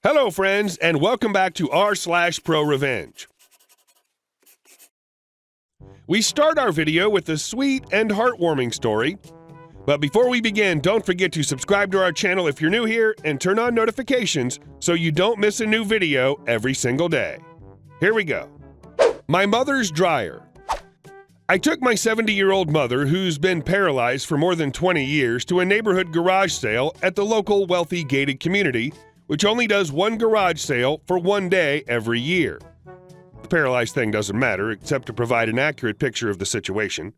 Hello, friends, and welcome back to r/Pro Revenge. We start our video with a sweet and heartwarming story. But before we begin, don't forget to subscribe to our channel if you're new here and turn on notifications so you don't miss a new video every single day. Here we go. My mother's dryer. I took my 70-year-old mother, who's been paralyzed for more than 20 years, to a neighborhood garage sale at the local wealthy gated community, which only does one garage sale for one day every year. The paralyzed thing doesn't matter, except to provide an accurate picture of the situation.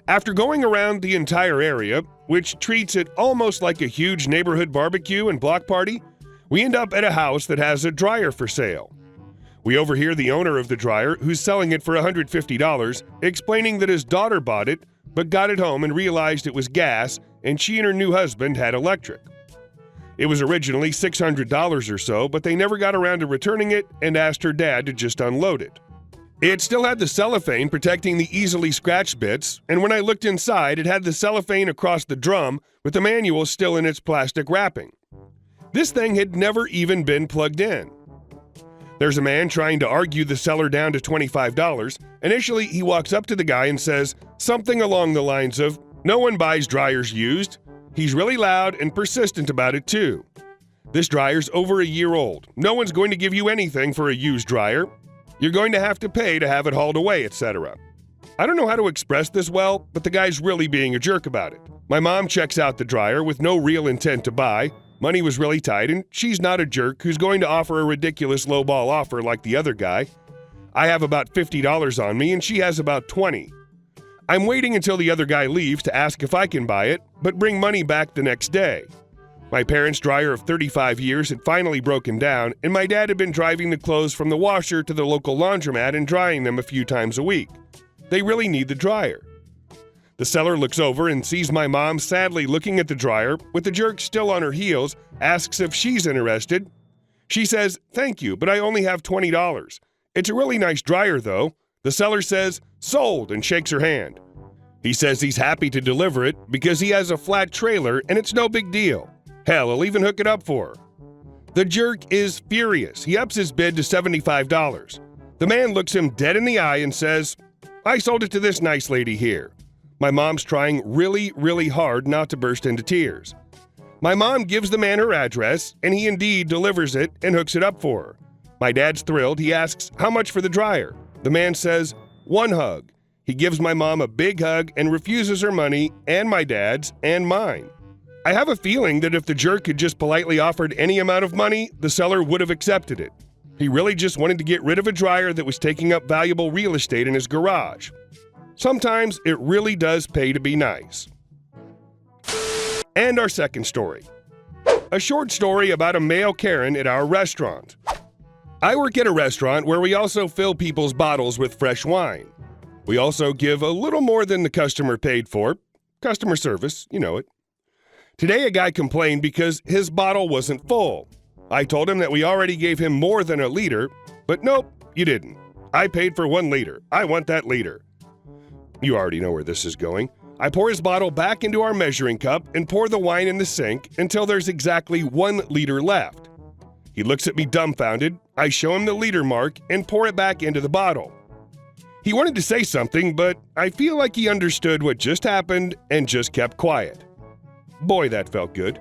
After going around the entire area, which treats it almost like a huge neighborhood barbecue and block party, we end up at a house that has a dryer for sale. We overhear the owner of the dryer, who's selling it for $150, explaining that his daughter bought it, but got it home and realized it was gas, and she and her new husband had electric. It was originally $600 or so, but they never got around to returning it and asked her dad to just unload it. It still had the cellophane protecting the easily scratched bits, and when I looked inside, it had the cellophane across the drum with the manual still in its plastic wrapping. This thing had never even been plugged in. There's a man trying to argue the seller down to $25. Initially, he walks up to the guy and says something along the lines of, "No one buys dryers used." He's really loud and persistent about it too. This dryer's over a year old. No one's going to give you anything for a used dryer. You're going to have to pay to have it hauled away, etc. I don't know how to express this well, but the guy's really being a jerk about it. My mom checks out the dryer with no real intent to buy. Money was really tight, and she's not a jerk who's going to offer a ridiculous lowball offer like the other guy. I have about $50 on me, and she has about $20. I'm waiting until the other guy leaves to ask if I can buy it, but bring money back the next day. My parents' dryer of 35 years had finally broken down, and my dad had been driving the clothes from the washer to the local laundromat and drying them a few times a week. They really need the dryer. The seller looks over and sees my mom sadly looking at the dryer, with the jerk still on her heels, asks if she's interested. She says, "Thank you, but I only have $20. It's a really nice dryer, though." The seller says, "Sold," and shakes her hand. He says he's happy to deliver it because he has a flat trailer and it's no big deal. Hell, he'll even hook it up for her. The jerk is furious. He ups his bid to $75. The man looks him dead in the eye and says, "I sold it to this nice lady here." My mom's trying really hard not to burst into tears. My mom gives the man her address, and he indeed delivers it and hooks it up for her. My dad's thrilled. He asks, "How much for the dryer?" The man says, "One hug." He gives my mom a big hug and refuses her money and my dad's and mine. I have a feeling that if the jerk had just politely offered any amount of money, the seller would have accepted it. He really just wanted to get rid of a dryer that was taking up valuable real estate in his garage. Sometimes it really does pay to be nice. And our second story. A short story about a male Karen at our restaurant. I work at a restaurant where we also fill people's bottles with fresh wine. We also give a little more than the customer paid for. Customer service, you know it. Today, a guy complained because his bottle wasn't full. I told him that we already gave him more than a liter, but nope, you didn't. I paid for 1 liter. I want that liter. You already know where this is going. I pour his bottle back into our measuring cup and pour the wine in the sink until there's exactly 1 liter left. He looks at me dumbfounded. I show him the liter mark and pour it back into the bottle. He wanted to say something, but I feel like he understood what just happened and just kept quiet. Boy, that felt good.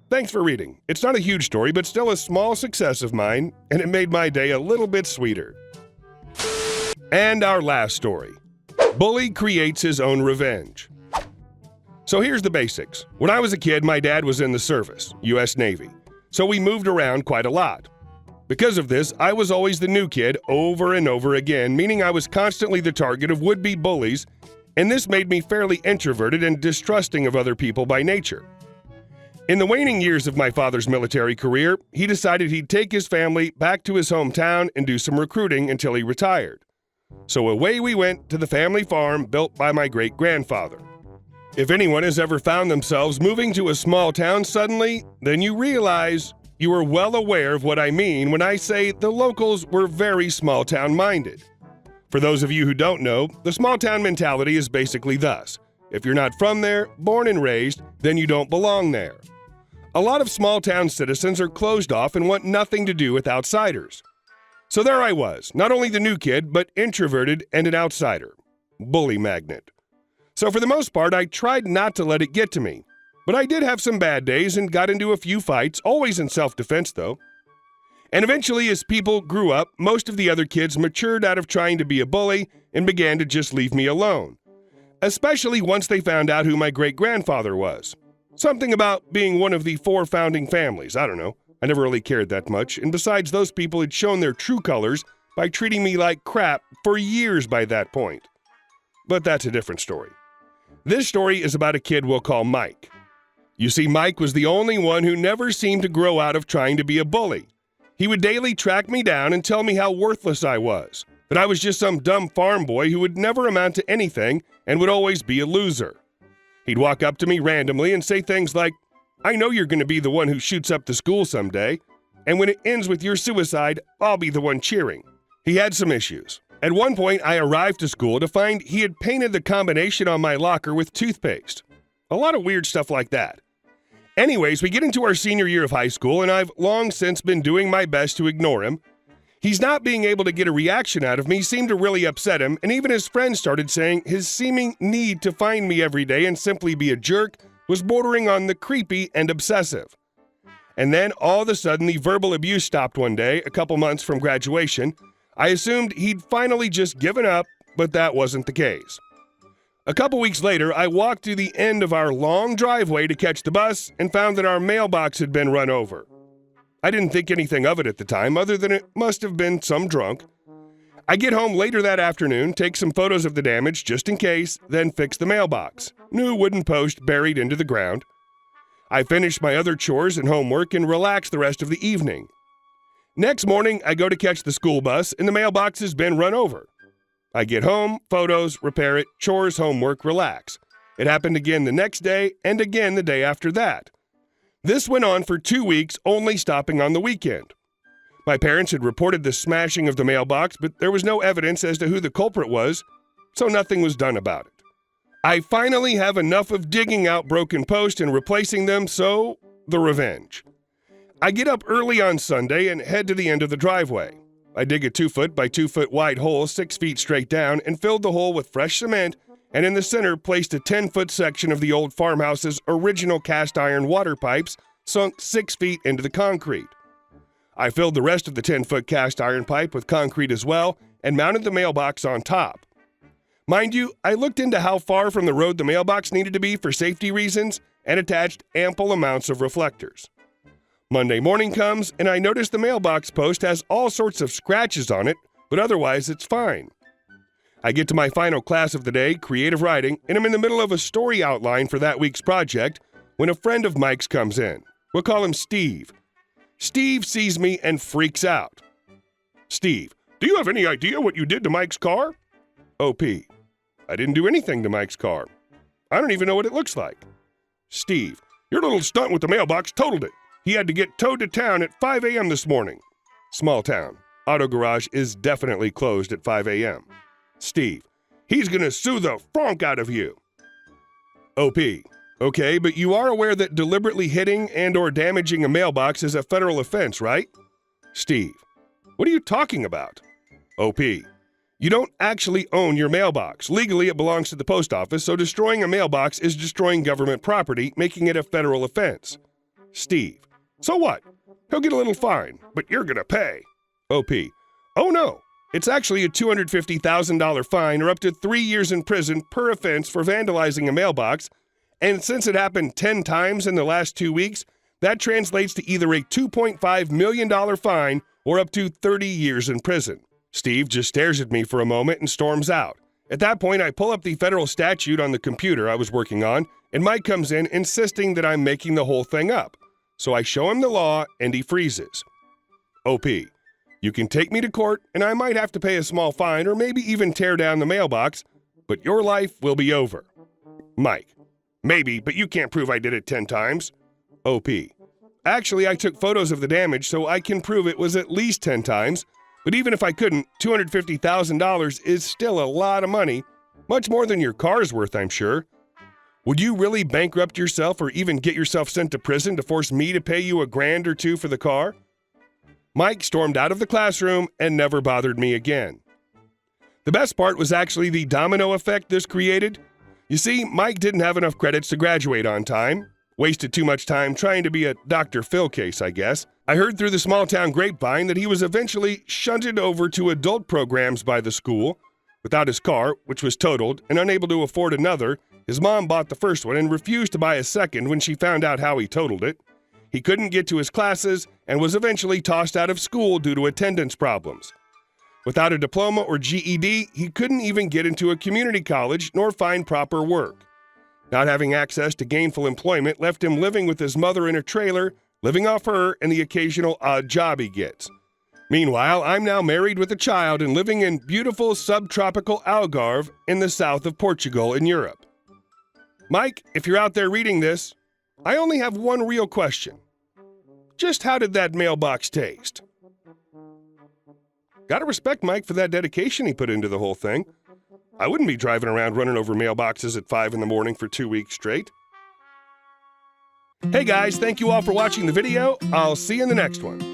Thanks for reading. It's not a huge story, but still a small success of mine, and it made my day a little bit sweeter. And our last story. Bully creates his own revenge. So here's the basics. When I was a kid, my dad was in the service, U.S. Navy, so we moved around quite a lot. Because of this, I was always the new kid over and over again, meaning I was constantly the target of would-be bullies, and this made me fairly introverted and distrusting of other people by nature. In the waning years of my father's military career, he decided he'd take his family back to his hometown and do some recruiting until he retired. So away we went to the family farm built by my great-grandfather. If anyone has ever found themselves moving to a small town suddenly, then you realize you are well aware of what I mean when I say the locals were very small-town minded. For those of you who don't know, the small-town mentality is basically thus. If you're not from there, born and raised, then you don't belong there. A lot of small-town citizens are closed off and want nothing to do with outsiders. So there I was, not only the new kid, but introverted and an outsider. Bully magnet. So for the most part, I tried not to let it get to me. But I did have some bad days and got into a few fights, always in self-defense though. And eventually, as people grew up, most of the other kids matured out of trying to be a bully and began to just leave me alone. Especially once they found out who my great-grandfather was. Something about being one of the 4 founding families, I don't know. I never really cared that much, and besides, those people had shown their true colors by treating me like crap for years by that point. But that's a different story. This story is about a kid we'll call Mike. You see, Mike was the only one who never seemed to grow out of trying to be a bully. He would daily track me down and tell me how worthless I was, that I was just some dumb farm boy who would never amount to anything and would always be a loser. He'd walk up to me randomly and say things like, "I know you're going to be the one who shoots up the school someday, and when it ends with your suicide, I'll be the one cheering." He had some issues. At one point, I arrived to school to find he had painted the combination on my locker with toothpaste. A lot of weird stuff like that. Anyways, we get into our senior year of high school, and I've long since been doing my best to ignore him. He's not being able to get a reaction out of me seemed to really upset him, and even his friends started saying his seeming need to find me every day and simply be a jerk was bordering on the creepy and obsessive. And then, all of a sudden, the verbal abuse stopped one day, a couple months from graduation. I assumed he'd finally just given up, but that wasn't the case. A couple weeks later, I walked to the end of our long driveway to catch the bus and found that our mailbox had been run over. I didn't think anything of it at the time, other than it must have been some drunk. I get home later that afternoon, take some photos of the damage just in case, then fix the mailbox. New wooden post buried into the ground. I finish my other chores and homework and relax the rest of the evening. Next morning, I go to catch the school bus and the mailbox has been run over. I get home, photos, repair it, chores, homework, relax. It happened again the next day and again the day after that. This went on for 2 weeks, only stopping on the weekend. My parents had reported the smashing of the mailbox, but there was no evidence as to who the culprit was, so nothing was done about it. I finally have enough of digging out broken posts and replacing them, so the revenge. I get up early on Sunday and head to the end of the driveway. I dig a 2-foot by 2-foot wide hole 6 feet straight down and filled the hole with fresh cement, and in the center placed a 10-foot section of the old farmhouse's original cast iron water pipes sunk 6 feet into the concrete. I filled the rest of the 10-foot cast iron pipe with concrete as well and mounted the mailbox on top. Mind you, I looked into how far from the road the mailbox needed to be for safety reasons and attached ample amounts of reflectors. Monday morning comes, and I notice the mailbox post has all sorts of scratches on it, but otherwise it's fine. I get to my final class of the day, creative writing, and I'm in the middle of a story outline for that week's project when a friend of Mike's comes in. We'll call him Steve. Steve sees me and freaks out. Steve, do you have any idea what you did to Mike's car? OP, I didn't do anything to Mike's car. I don't even know what it looks like. Steve, your little stunt with the mailbox totaled it. He had to get towed to town at 5 a.m. this morning. Small town. Auto garage is definitely closed at 5 a.m. Steve, he's gonna sue the fronk out of you. OP, okay, but you are aware that deliberately hitting and or damaging a mailbox is a federal offense, right? Steve, what are you talking about? OP, you don't actually own your mailbox. Legally, it belongs to the post office, so destroying a mailbox is destroying government property, making it a federal offense. Steve, so what? He'll get a little fine, but you're gonna pay. OP, oh no, it's actually a $250,000 fine or up to 3 years in prison per offense for vandalizing a mailbox, and since it happened 10 times in the last 2 weeks, that translates to either a $2.5 million fine or up to 30 years in prison. Steve just stares at me for a moment and storms out. At that point, I pull up the federal statute on the computer I was working on, and Mike comes in insisting that I'm making the whole thing up. So I show him the law, and he freezes. OP, you can take me to court, and I might have to pay a small fine or maybe even tear down the mailbox, but your life will be over. Mike, maybe, but you can't prove I did it 10 times. OP, actually, I took photos of the damage, so I can prove it was at least 10 times, but even if I couldn't, $250,000 is still a lot of money, much more than your car's worth, I'm sure. Would you really bankrupt yourself or even get yourself sent to prison to force me to pay you $1,000 or $2,000 for the car?" Mike stormed out of the classroom and never bothered me again. The best part was actually the domino effect this created. You see, Mike didn't have enough credits to graduate on time. Wasted too much time trying to be a Dr. Phil case, I guess. I heard through the small-town grapevine that he was eventually shunted over to adult programs by the school. Without his car, which was totaled, and unable to afford another, his mom bought the first one and refused to buy a second when she found out how he totaled it. He couldn't get to his classes and was eventually tossed out of school due to attendance problems. Without a diploma or GED, he couldn't even get into a community college nor find proper work. Not having access to gainful employment left him living with his mother in a trailer, living off her and the occasional odd job he gets. Meanwhile, I'm now married with a child and living in beautiful subtropical Algarve in the south of Portugal in Europe. Mike, if you're out there reading this, I only have one real question. Just how did that mailbox taste? Gotta respect Mike for that dedication he put into the whole thing. I wouldn't be driving around running over mailboxes at 5 in the morning for 2 weeks straight. Hey guys, thank you all for watching the video. I'll see you in the next one.